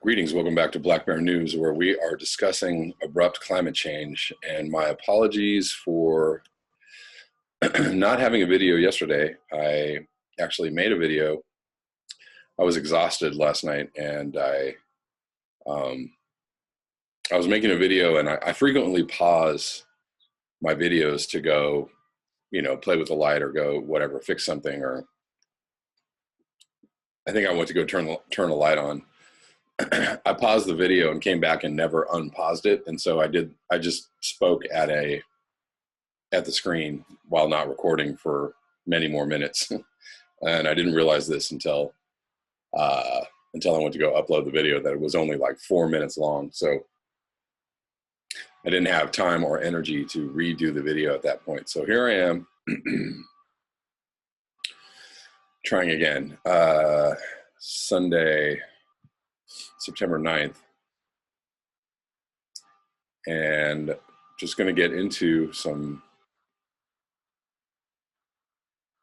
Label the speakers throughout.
Speaker 1: Greetings, welcome back to Black Bear News, where we are discussing abrupt climate change. And my apologies for not having a video yesterday. I actually made a video. I was exhausted last night, and I was making a video, and I frequently pause my videos to go, play with the light or go whatever, fix something, or I think I went to go turn a light on. I paused the video and came back and never unpaused it, and so I just spoke at the screen while not recording for many more minutes, and I didn't realize this until I went to go upload the video, that it was only like 4 minutes long. So I didn't have time or energy to redo the video at that point. So here I am trying again. Sunday, September 9th, and just going to get into some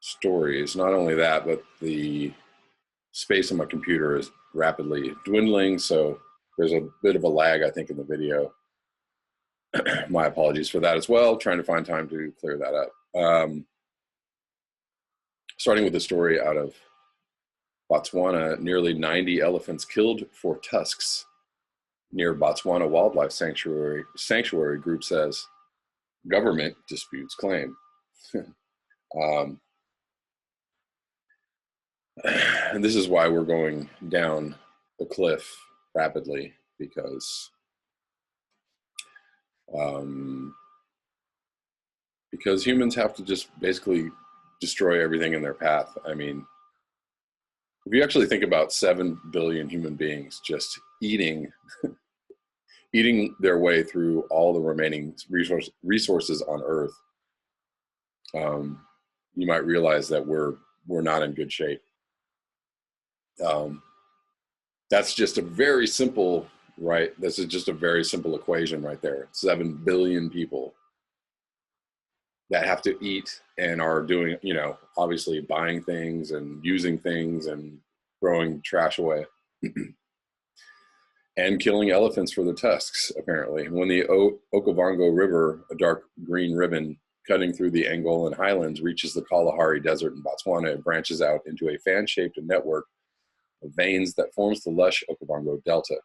Speaker 1: stories. Not only that, but the space on my computer is rapidly dwindling, so there's a bit of a lag, I think, in the video. My apologies for that as well. Trying to find time to clear that up. Starting with a story out of Botswana, nearly 90 elephants killed for tusks near Botswana Wildlife Sanctuary group says government disputes claim. And this is why we're going down the cliff rapidly, because humans have to just basically destroy everything in their path. I mean, if you actually think about 7 billion human beings just eating their way through all the remaining resources on Earth, you might realize that we're not in good shape. That's just a very simple, right? This is just a very simple equation right there. 7 billion people that have to eat and are doing, obviously buying things and using things and throwing trash away and killing elephants for their tusks, apparently. When the Okavango River, a dark green ribbon cutting through the Angolan highlands, reaches the Kalahari Desert in Botswana, it branches out into a fan-shaped network of veins that forms the lush Okavango Delta.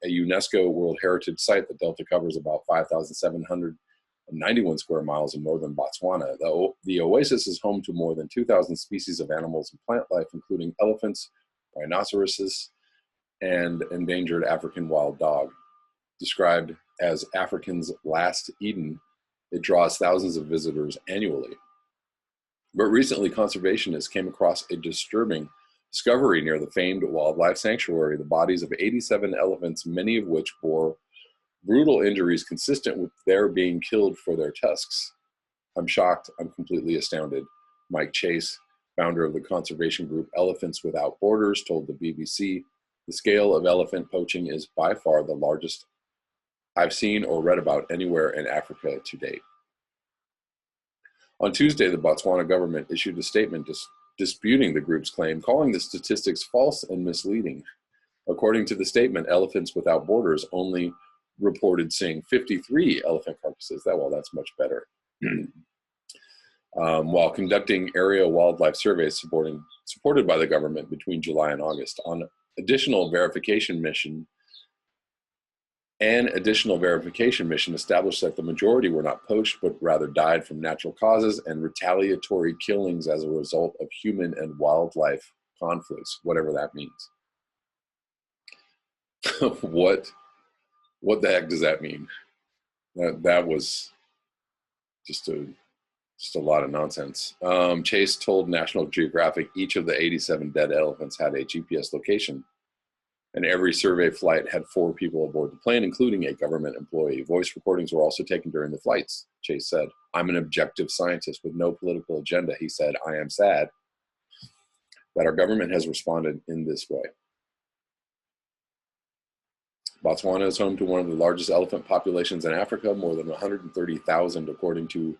Speaker 1: A UNESCO World Heritage Site, the delta covers about 5,791 square miles in northern Botswana. The oasis is home to more than 2,000 species of animals and plant life, including elephants, rhinoceroses, and endangered African wild dog. Described as Africa's last Eden, it draws thousands of visitors annually. But recently, conservationists came across a disturbing discovery near the famed wildlife sanctuary: the bodies of 87 elephants, many of which bore brutal injuries consistent with their being killed for their tusks. I'm shocked. I'm completely astounded. Mike Chase, founder of the conservation group Elephants Without Borders, told the BBC, "The scale of elephant poaching is by far the largest I've seen or read about anywhere in Africa to date." On Tuesday, the Botswana government issued a statement disputing the group's claim, calling the statistics false and misleading. According to the statement, Elephants Without Borders only reported seeing 53 elephant carcasses. That's much better. While conducting area wildlife surveys supported by the government between July and August. An additional verification mission established that the majority were not poached, but rather died from natural causes and retaliatory killings as a result of human and wildlife conflicts, whatever that means. What the heck does that mean? That was just a lot of nonsense. Chase told National Geographic each of the 87 dead elephants had a GPS location, and every survey flight had 4 people aboard the plane, including a government employee. Voice recordings were also taken during the flights, Chase said. "I'm an objective scientist with no political agenda," he said. "I am sad that our government has responded in this way." Botswana is home to one of the largest elephant populations in Africa, more than 130,000, according to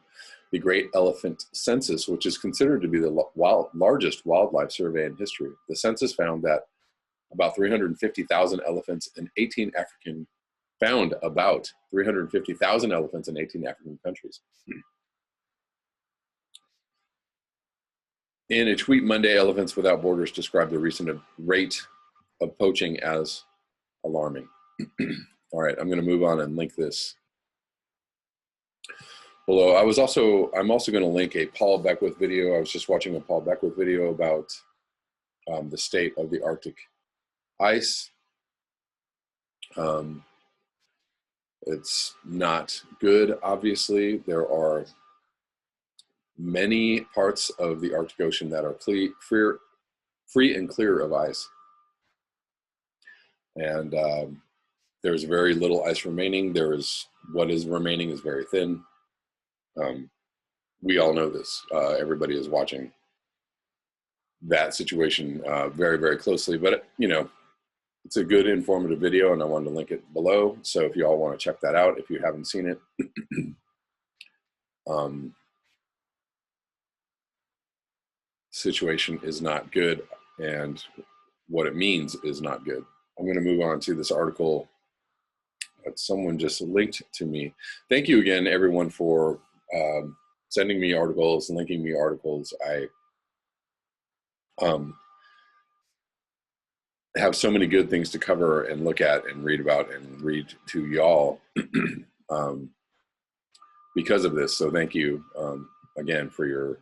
Speaker 1: the Great Elephant Census, which is considered to be the largest wildlife survey in history. The census found that about 350,000 elephants in 18 African, found about 350,000 elephants in 18 African countries. In a tweet Monday, Elephants Without Borders described the recent rate of poaching as alarming. All right, I'm going to move on and link this below. I'm also going to link a Paul Beckwith video. I was just watching a Paul Beckwith video about the state of the Arctic ice. It's not good, obviously. There are many parts of the Arctic Ocean that are free and clear of ice. And there's very little ice remaining. What is remaining is very thin. We all know this. Everybody is watching that situation very, very closely. But, you know, it's a good informative video, and I wanted to link it below. So if you all want to check that out, if you haven't seen it. Situation is not good, and what it means is not good. I'm going to move on to this article that someone just linked to me. Thank you again, everyone, for sending me articles, linking me articles. I have so many good things to cover and look at and read about and read to y'all because of this. So thank you again for your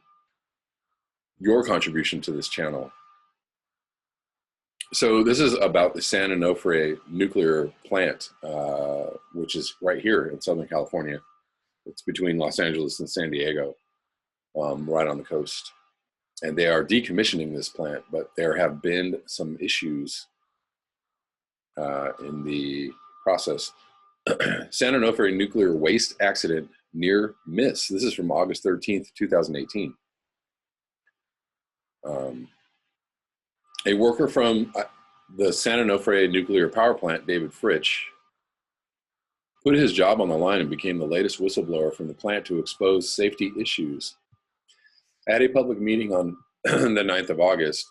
Speaker 1: contribution to this channel. So this is about the San Onofre nuclear plant, which is right here in Southern California. It's between Los Angeles and San Diego, right on the coast. And they are decommissioning this plant, but there have been some issues in the process. San Onofre nuclear waste accident near miss. This is from August 13th, 2018. A worker from the San Onofre nuclear power plant, David Fritsch, put his job on the line and became the latest whistleblower from the plant to expose safety issues. At a public meeting on the 9th of August,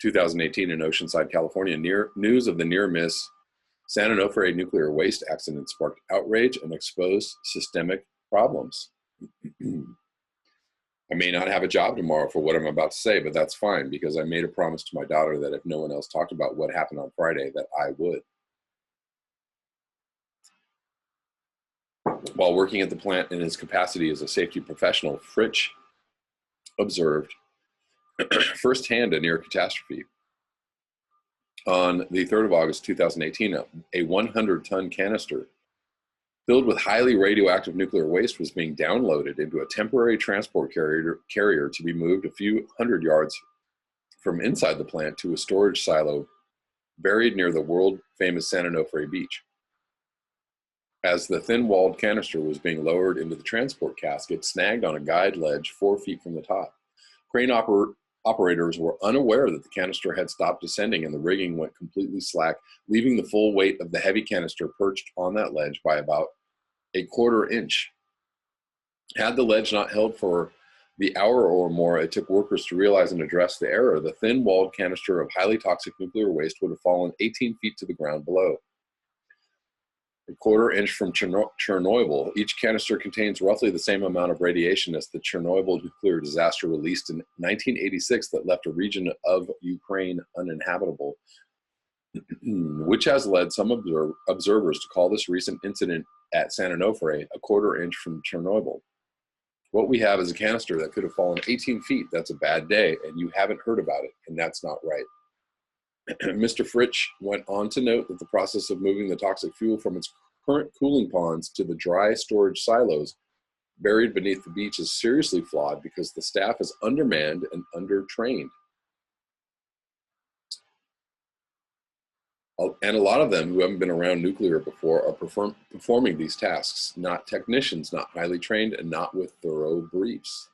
Speaker 1: 2018 in Oceanside, California, news of the near-miss San Onofre nuclear waste accident sparked outrage and exposed systemic problems. I may not have a job tomorrow for what I'm about to say, but that's fine because I made a promise to my daughter that if no one else talked about what happened on Friday, that I would. While working at the plant in his capacity as a safety professional, Fritsch observed firsthand a near catastrophe. On the 3rd of August, 2018, a 100-ton canister filled with highly radioactive nuclear waste was being downloaded into a temporary transport carrier to be moved a few hundred yards from inside the plant to a storage silo buried near the world-famous San Onofre beach. As the thin-walled canister was being lowered into the transport casket, snagged on a guide ledge 4 feet from the top. Crane operators were unaware that the canister had stopped descending and the rigging went completely slack, leaving the full weight of the heavy canister perched on that ledge by about a quarter inch. Had the ledge not held for the hour or more it took workers to realize and address the error, the thin-walled canister of highly toxic nuclear waste would have fallen 18 feet to the ground below. A quarter inch from Chernobyl, each canister contains roughly the same amount of radiation as the Chernobyl nuclear disaster released in 1986 that left a region of Ukraine uninhabitable, which has led some observers to call this recent incident at San Onofre a quarter inch from Chernobyl. What we have is a canister that could have fallen 18 feet. That's a bad day, and you haven't heard about it, and that's not right. Mr. Fritsch went on to note that the process of moving the toxic fuel from its current cooling ponds to the dry storage silos buried beneath the beach is seriously flawed because the staff is undermanned and undertrained. And a lot of them who haven't been around nuclear before are performing these tasks, not technicians, not highly trained, and not with thorough briefs.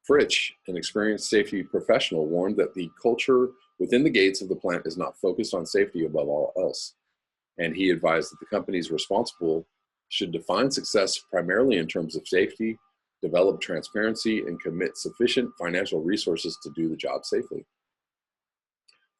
Speaker 1: Fritsch, an experienced safety professional, warned that the culture within the gates of the plant is not focused on safety above all else. And he advised that the companies responsible should define success primarily in terms of safety, develop transparency, and commit sufficient financial resources to do the job safely.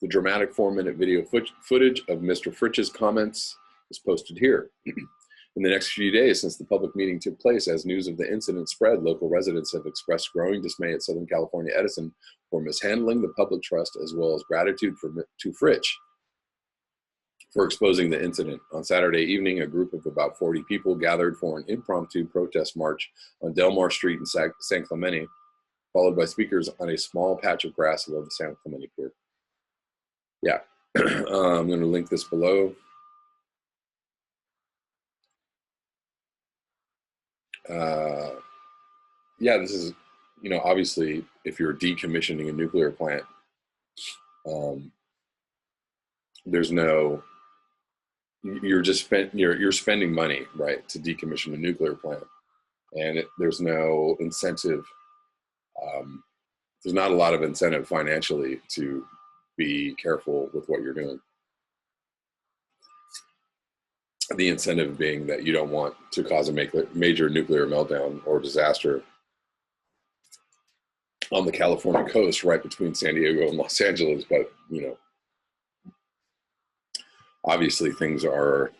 Speaker 1: The dramatic 4-minute video footage of Mr. Fritsch's comments is posted here. In the next few days since the public meeting took place, as news of the incident spread, local residents have expressed growing dismay at Southern California Edison for mishandling the public trust, as well as gratitude to Fritsch for exposing the incident. On Saturday evening, a group of about 40 people gathered for an impromptu protest march on Delmar Street in San Clemente, followed by speakers on a small patch of grass above the San Clemente Pier. Yeah, I'm going to link this below. Yeah, this is, you know, obviously, if you're decommissioning a nuclear plant, there's no, you're spending money, right, to decommission a nuclear plant, and there's no incentive. There's not a lot of incentive financially to be careful with what you're doing. The incentive being that you don't want to cause a major nuclear meltdown or disaster on the California coast, right between San Diego and Los Angeles. But, you know, obviously things are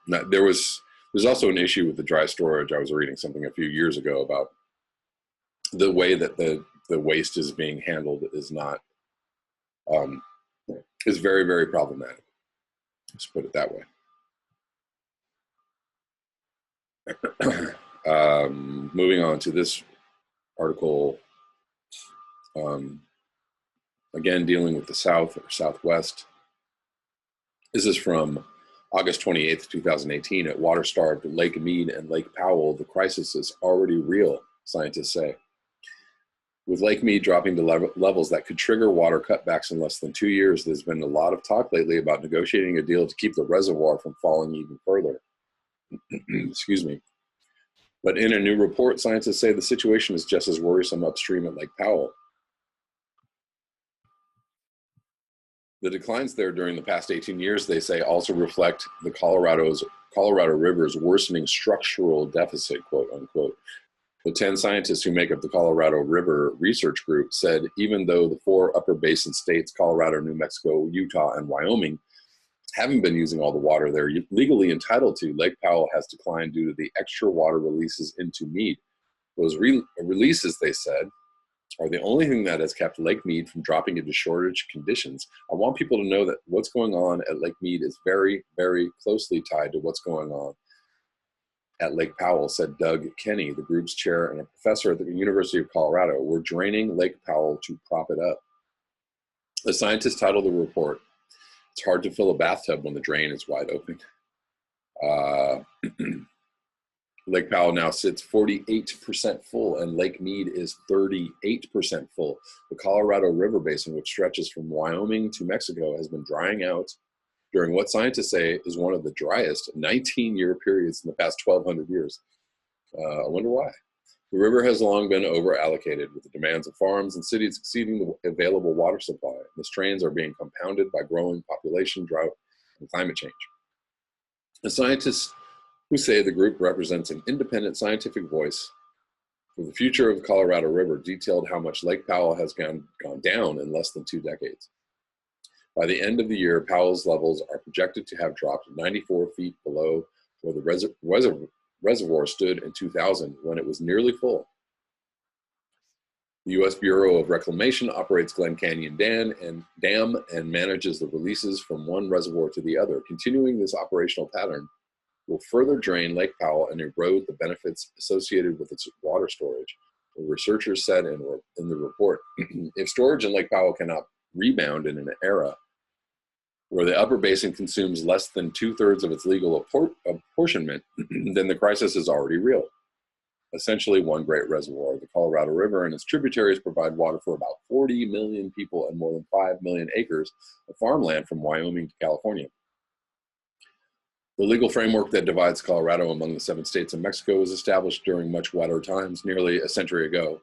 Speaker 1: not, there's also an issue with the dry storage. I was reading something a few years ago about the way that the waste is being handled is not, is very, very problematic. Let's put it that way. Moving on to this article, again, dealing with the South or Southwest. This is from August 28th, 2018. At water-starved Lake Mead and Lake Powell, the crisis is already real, scientists say. With Lake Mead dropping to levels that could trigger water cutbacks in less than 2 years, there's been a lot of talk lately about negotiating a deal to keep the reservoir from falling even further. Excuse me. But in a new report, scientists say the situation is just as worrisome upstream at Lake Powell. The declines there during the past 18 years, they say, also reflect the Colorado River's worsening structural deficit, quote unquote. The 10 scientists who make up the Colorado River Research Group said even though the 4 upper basin states, Colorado, New Mexico, Utah, and Wyoming, haven't been using all the water they're legally entitled to, Lake Powell has declined due to the extra water releases into Mead. Those releases, they said, are the only thing that has kept Lake Mead from dropping into shortage conditions. I want people to know that what's going on at Lake Mead is very, very closely tied to what's going on at Lake Powell, said Doug Kenny, the group's chair and a professor at the University of Colorado. We're draining Lake Powell to prop it up. The scientists titled the report, "It's hard to fill a bathtub when the drain is wide open." Lake Powell now sits 48% full, and Lake Mead is 38% full. The Colorado River Basin, which stretches from Wyoming to Mexico, has been drying out during what scientists say is one of the driest 19-year periods in the past 1,200 years. I wonder why. The river has long been over-allocated, with the demands of farms and cities exceeding the available water supply. The strains are being compounded by growing population, drought, and climate change. The scientists who say the group represents an independent scientific voice for the future of the Colorado River detailed how much Lake Powell has gone down in less than 2 decades. By the end of the year, Powell's levels are projected to have dropped 94 feet below where the reservoir stood in 2000 when it was nearly full. The U.S. Bureau of Reclamation operates Glen Canyon Dam and manages the releases from one reservoir to the other. Continuing this operational pattern will further drain Lake Powell and erode the benefits associated with its water storage, the researchers said in the report. If storage in Lake Powell cannot rebound in an era where the upper basin consumes less than 2/3 of its legal apportionment, then the crisis is already real. Essentially one great reservoir. The Colorado River and its tributaries provide water for about 40 million people and more than 5 million acres of farmland from Wyoming to California. The legal framework that divides Colorado among the 7 states of Mexico was established during much wetter times, nearly a century ago,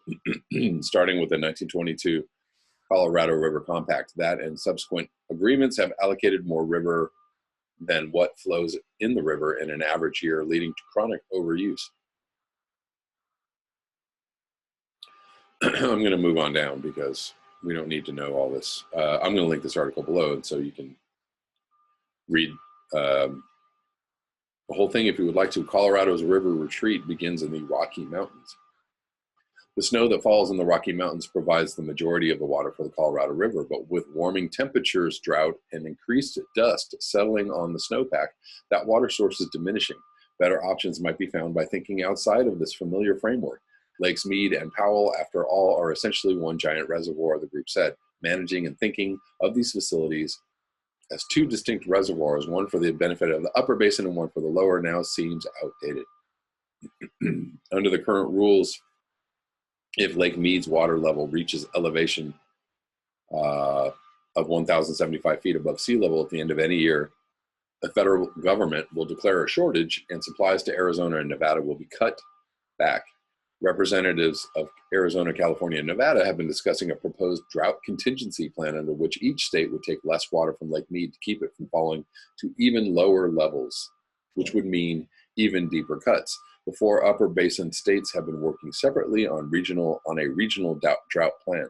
Speaker 1: starting with the 1922 Colorado River Compact. That and subsequent agreements have allocated more river than what flows in the river in an average year, leading to chronic overuse. I'm going to move on down because We don't need to know all this. I'm going to link this article below, and so you can read the whole thing if you would like to. Colorado's river retreat begins in the Rocky Mountains. The snow that falls in the Rocky Mountains provides the majority of the water for the Colorado River, but with warming temperatures, drought, and increased dust settling on the snowpack, that water source is diminishing. Better options might be found by thinking outside of this familiar framework. Lakes Mead and Powell, after all, are essentially one giant reservoir, the group said. Managing and thinking of these facilities as two distinct reservoirs, one for the benefit of the upper basin and one for the lower, now seems outdated. Under the current rules, if Lake Mead's water level reaches elevation of 1,075 feet above sea level at the end of any year, the federal government will declare a shortage and supplies to Arizona and Nevada will be cut back. Representatives of Arizona, California, and Nevada have been discussing a proposed drought contingency plan under which each state would take less water from Lake Mead to keep it from falling to even lower levels, which would mean even deeper cuts. The four upper basin states have been working separately on a regional drought plan.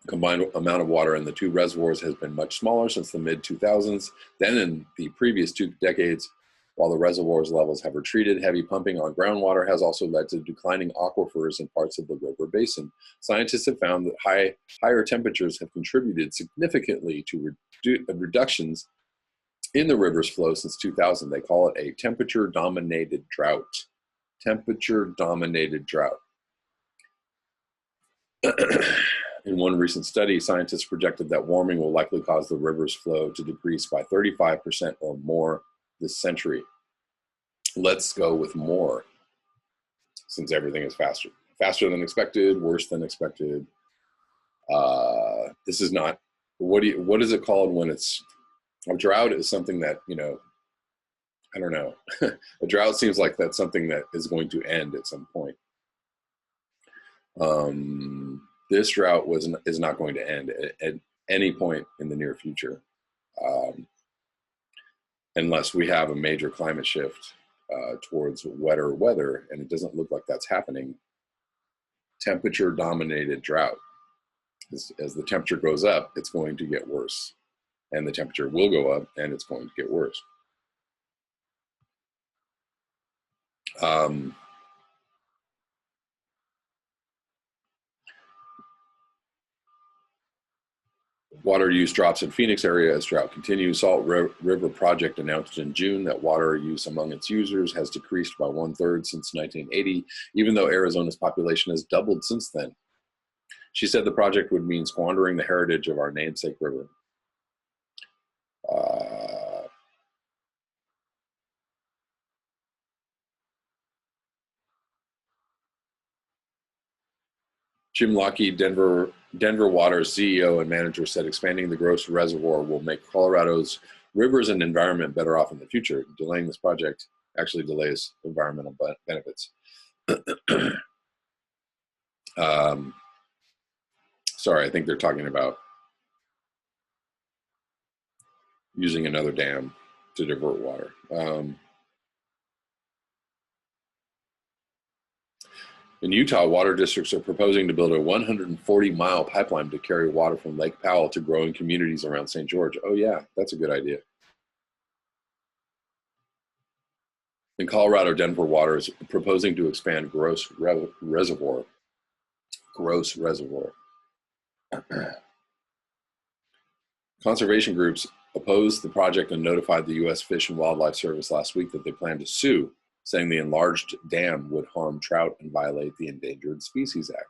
Speaker 1: Combined amount of water in the two reservoirs has been much smaller since the mid-2000s than in the previous 2 decades. While the reservoir's levels have retreated, heavy pumping on groundwater has also led to declining aquifers in parts of the river basin. Scientists have found that higher temperatures have contributed significantly to reductions in the river's flow since 2000. They call it a temperature-dominated drought. Temperature-dominated drought. In one recent study, scientists projected that warming will likely cause the river's flow to decrease by 35% or more this century. Let's go with more, since everything is faster. Faster than expected, worse than expected. This is not, what is it called when it's, a drought is something that, I don't know. A drought seems like that's something that is going to end at some point. This drought is not going to end at any point in the near future, unless we have a major climate shift towards wetter weather, and it doesn't look like that's happening. Temperature-dominated drought. As the temperature goes up, it's going to get worse, and the temperature will go up, and it's going to get worse. Water use drops in Phoenix area as drought continues. Salt River Project announced in June that water use among its users has decreased by 1/3 since 1980, even though Arizona's population has doubled since then. She said the project would mean squandering the heritage of our namesake river. Jim Lockheed, Denver Water's CEO and manager, said expanding the Gross Reservoir will make Colorado's rivers and environment better off in the future. Delaying this project actually delays environmental benefits. Sorry, I think they're talking about using another dam to divert water. In Utah, water districts are proposing to build a 140-mile pipeline to carry water from Lake Powell to growing communities around St. George. Oh yeah, that's a good idea. In Colorado, Denver Water is proposing to expand Gross Reservoir. Gross Reservoir. Conservation groups opposed the project and notified the U.S. Fish and Wildlife Service last week that they plan to sue, saying the enlarged dam would harm trout and violate the Endangered Species Act.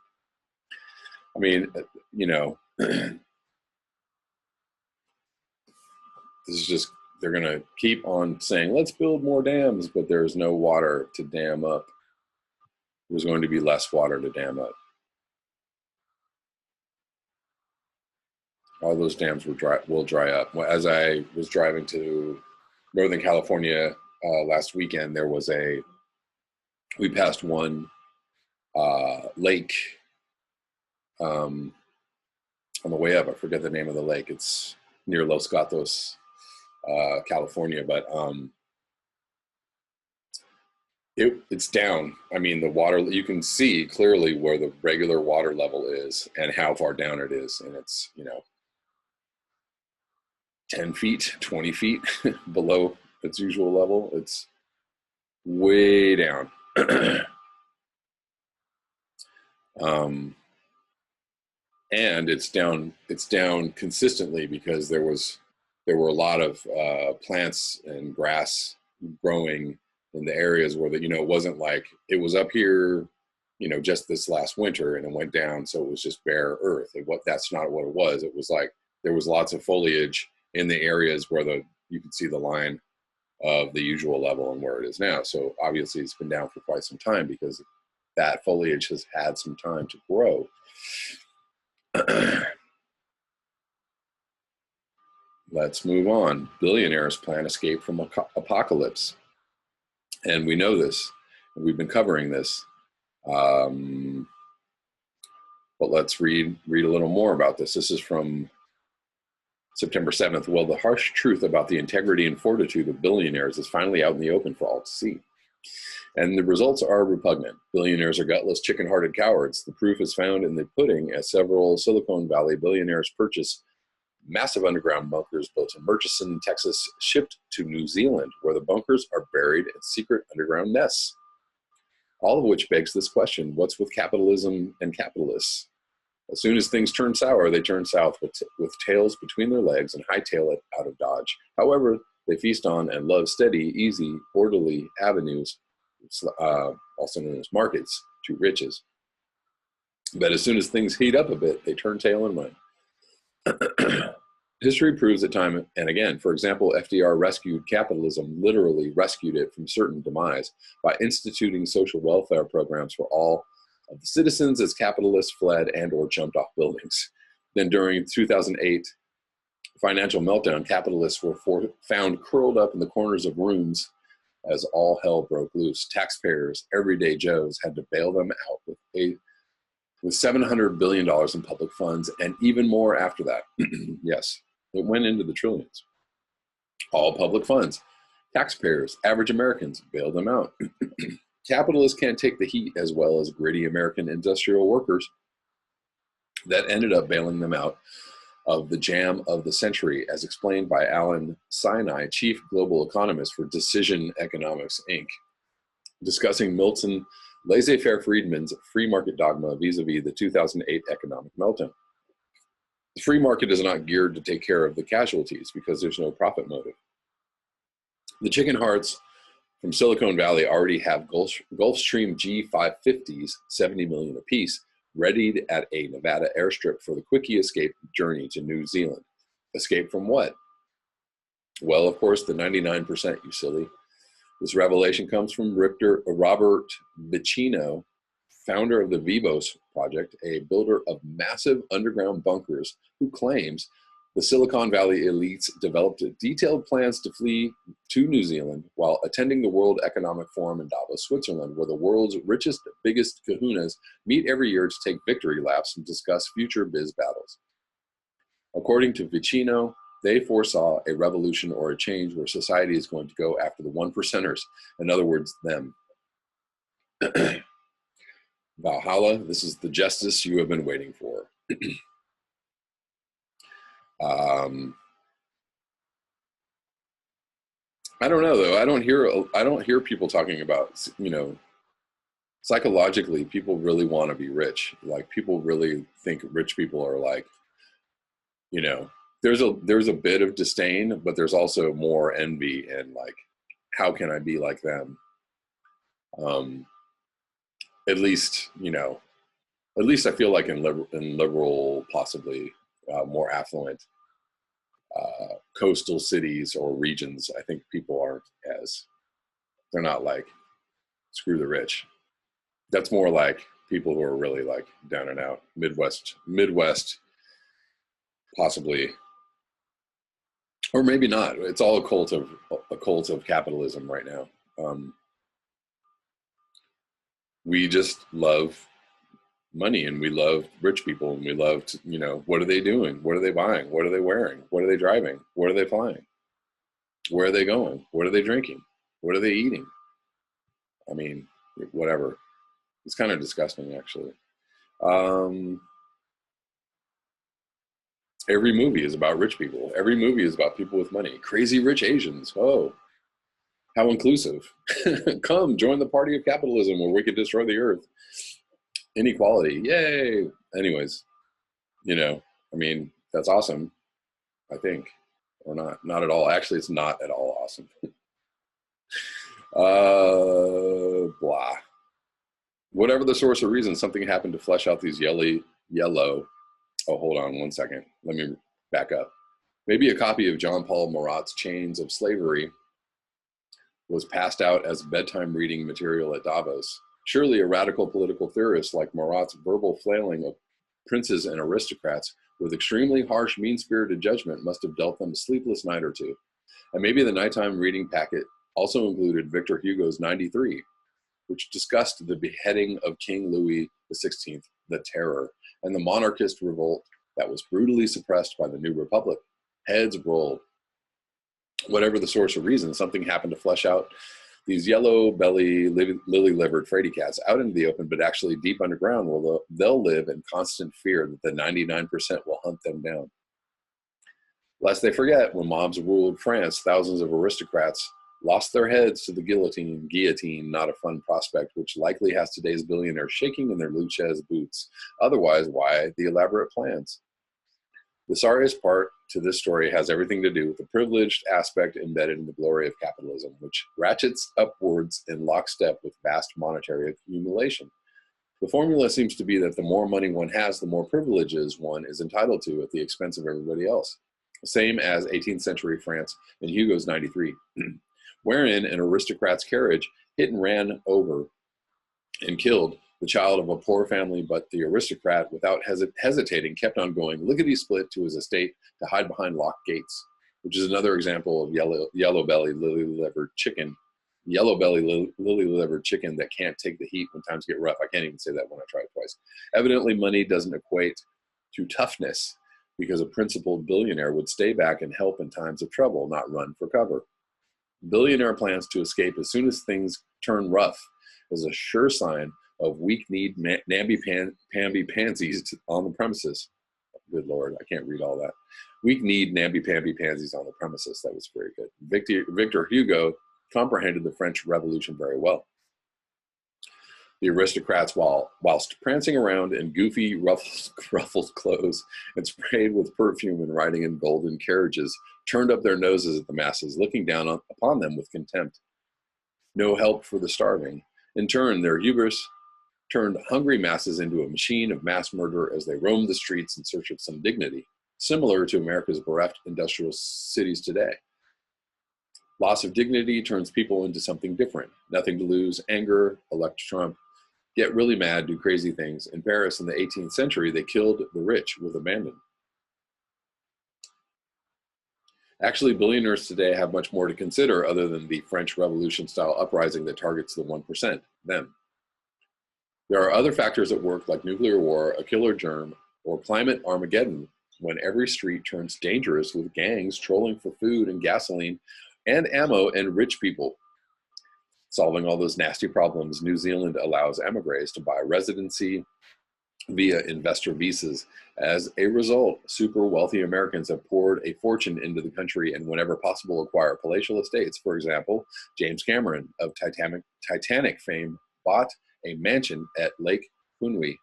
Speaker 1: I mean, this is just, they're going to keep on saying, let's build more dams, but there's no water to dam up. There's going to be less water to dam up. All those dams will dry up. As I was driving to Northern California last weekend, we passed one lake on the way up. I forget the name of the lake. It's near Los Gatos, California, but It's down. I mean, the water, you can see clearly where the regular water level is and how far down it is. And it's, 10 feet, 20 feet below its usual level. It's way down. um, and it's down consistently because there were a lot of plants and grass growing in the areas where it wasn't like it was up here, just this last winter and it went down, so it was just bare earth. That's not what it was. It was like there was lots of foliage in the areas where you could see the line of the usual level and where it is now. So obviously it's been down for quite some time because that foliage has had some time to grow. Let's move on. Billionaires plan escape from apocalypse. And we know this, and we've been covering this. But let's read a little more about this. This is from September 7th. Well, the harsh truth about the integrity and fortitude of billionaires is finally out in the open for all to see. And the results are repugnant. Billionaires are gutless, chicken-hearted cowards. The proof is found in the pudding as several Silicon Valley billionaires purchase massive underground bunkers built in Murchison, Texas, shipped to New Zealand, where the bunkers are buried in secret underground nests. All of which begs this question: what's with capitalism and capitalists? As soon as things turn sour, they turn south with tails between their legs and hightail it out of Dodge. However, they feast on and love steady, easy, orderly avenues, also known as markets, to riches. But as soon as things heat up a bit, they turn tail and run. History proves that time and again. For example, FDR rescued capitalism, literally rescued it from certain demise by instituting social welfare programs for all of the citizens as capitalists fled and or jumped off buildings. Then during 2008 financial meltdown, capitalists were found curled up in the corners of rooms as all hell broke loose. Taxpayers, everyday Joes, had to bail them out with $700 billion in public funds and even more after that. Yes, it went into the trillions. All public funds. Taxpayers, average Americans, bailed them out. Capitalists can't take the heat as well as gritty American industrial workers that ended up bailing them out of the jam of the century, as explained by Alan Sinai, chief global economist for Decision Economics, Inc., discussing Milton laissez-faire Friedman's free market dogma vis-a-vis the 2008 economic meltdown. The free market is not geared to take care of the casualties because there's no profit motive. The chicken hearts from Silicon Valley already have Gulfstream G550s, 70 million apiece, readied at a Nevada airstrip for the quickie escape journey to New Zealand. Escape from what? Well, of course, the 99%, you silly. This revelation comes from Robert Vicino, founder of the Vivos Project, a builder of massive underground bunkers, who claims the Silicon Valley elites developed detailed plans to flee to New Zealand while attending the World Economic Forum in Davos, Switzerland, where the world's richest, biggest kahunas meet every year to take victory laps and discuss future biz battles. According to Vicino, they foresaw a revolution or a change where society is going to go after the one percenters, in other words, them. Valhalla, this is the justice you have been waiting for. I don't know though. I don't hear people talking about, psychologically, people really want to be rich. Like people really think rich people are like, there's a bit of disdain, but there's also more envy and like, how can I be like them? At least I feel like in liberal, possibly more affluent coastal cities or regions, I think people aren't they're not like, screw the rich. That's more like people who are really like down and out, Midwest, possibly, or maybe not. It's all a cult of capitalism right now. We just love money and we love rich people and we love what are they doing? What are they buying? What are they wearing? What are they driving? What are they flying? Where are they going? What are they drinking? What are they eating? I mean, whatever. It's kind of disgusting, actually. Um, every movie is about rich people. Every movie is about people with money. Crazy rich Asians. Oh, how inclusive. Come join the party of capitalism where we could destroy the earth. Inequality. Yay. Anyways, I mean, that's awesome, I think. Or not. Not at all. Actually, it's not at all awesome. Blah. Whatever the source or reason, something happened to flesh out these yellow. Oh, hold on one second. Let me back up. Maybe a copy of John Paul Marat's Chains of Slavery was passed out as bedtime reading material at Davos. Surely a radical political theorist like Marat's verbal flailing of princes and aristocrats with extremely harsh, mean-spirited judgment must have dealt them a sleepless night or two. And maybe the nighttime reading packet also included Victor Hugo's 93, which discussed the beheading of King Louis XVI, the Terror, and the monarchist revolt that was brutally suppressed by the New Republic. Heads rolled. Whatever the source or reason, something happened to flesh out these yellow-belly, lily-livered fraidy cats out into the open, but actually deep underground where they'll live in constant fear that the 99% will hunt them down. Lest they forget, when mobs ruled France, thousands of aristocrats lost their heads to the guillotine, not a fun prospect, which likely has today's billionaires shaking in their Luchez boots. Otherwise, why the elaborate plans? The sorriest part to this story has everything to do with the privileged aspect embedded in the glory of capitalism, which ratchets upwards in lockstep with vast monetary accumulation. The formula seems to be that the more money one has, the more privileges one is entitled to at the expense of everybody else. Same as 18th century France and Hugo's 93, wherein an aristocrat's carriage hit and ran over and killed the child of a poor family, but the aristocrat, without hesitating, kept on going lickety-split to his estate to hide behind locked gates, which is another example of yellow-belly, lily-livered chicken. Yellow-belly, lily-livered chicken that can't take the heat when times get rough. I can't even say that when I try it twice. Evidently, money doesn't equate to toughness, because a principled billionaire would stay back and help in times of trouble, not run for cover. Billionaire plans to escape as soon as things turn rough is a sure sign of weak-kneed, namby-pamby pansies on the premises. Good Lord, I can't read all that. Weak-kneed, namby-pamby pansies on the premises. That was very good. Victor Hugo comprehended the French Revolution very well. The aristocrats, whilst prancing around in goofy, ruffled clothes and sprayed with perfume and riding in golden carriages, turned up their noses at the masses, looking down upon them with contempt. No help for the starving. In turn, their hubris turned hungry masses into a machine of mass murder as they roamed the streets in search of some dignity, similar to America's bereft industrial cities today. Loss of dignity turns people into something different. Nothing to lose, anger, elect Trump, get really mad, do crazy things. In Paris in the 18th century, they killed the rich with abandon. Actually, billionaires today have much more to consider other than the French Revolution-style uprising that targets the 1%, them. There are other factors at work like nuclear war, a killer germ, or climate Armageddon, when every street turns dangerous with gangs trolling for food and gasoline and ammo and rich people. Solving all those nasty problems, New Zealand allows emigres to buy residency via investor visas. As a result, super wealthy Americans have poured a fortune into the country and whenever possible acquire palatial estates. For example, James Cameron of Titanic fame bought a mansion at Lake Punui.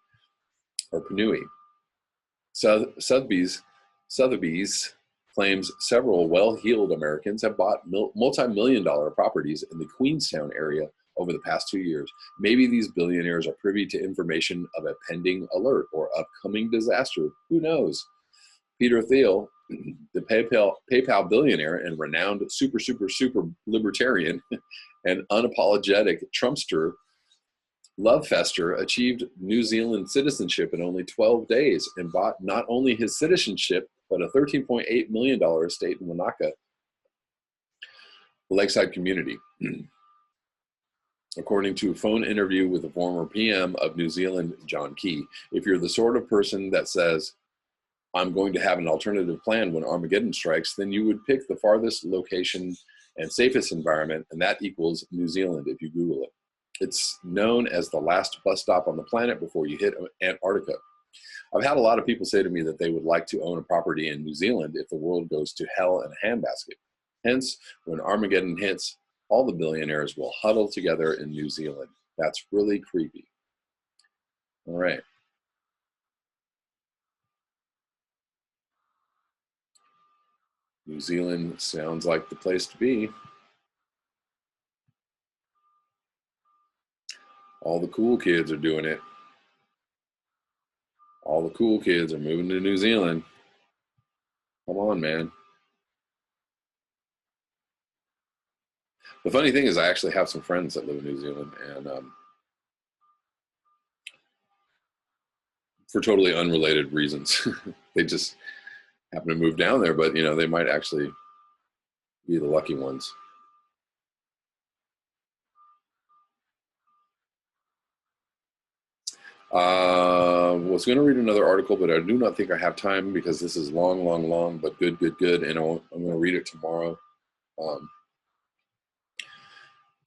Speaker 1: Sotheby's claims several well-heeled Americans have bought multi-million-dollar properties in the Queenstown area over the past 2 years. Maybe these billionaires are privy to information of a pending alert or upcoming disaster. Who knows? Peter Thiel, the PayPal billionaire and renowned super libertarian and unapologetic Trumpster, Lovefester achieved New Zealand citizenship in only 12 days and bought not only his citizenship, but a $13.8 million estate in Wanaka, the lakeside community. According to a phone interview with the former PM of New Zealand, John Key, if you're the sort of person that says, I'm going to have an alternative plan when Armageddon strikes, then you would pick the farthest location and safest environment, and that equals New Zealand if you Google it. It's known as the last bus stop on the planet before you hit Antarctica. I've had a lot of people say to me that they would like to own a property in New Zealand if the world goes to hell in a handbasket. Hence, when Armageddon hits, all the billionaires will huddle together in New Zealand. That's really creepy. All right. New Zealand sounds like the place to be. All the cool kids are doing it. All the cool kids are moving to New Zealand. Come on, man. The funny thing is, I actually have some friends that live in New Zealand, and for totally unrelated reasons, they just happen to move down there. But they might actually be the lucky ones. Was going to read another article, but I do not think I have time because this is long, long, long, but good, and I'm going to read it tomorrow.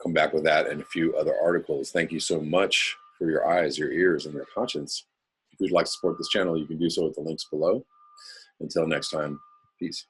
Speaker 1: Come back with that and a few other articles. Thank you so much for your eyes, your ears, and your conscience. If you'd like to support this channel, you can do so at the links below. Until next time, peace.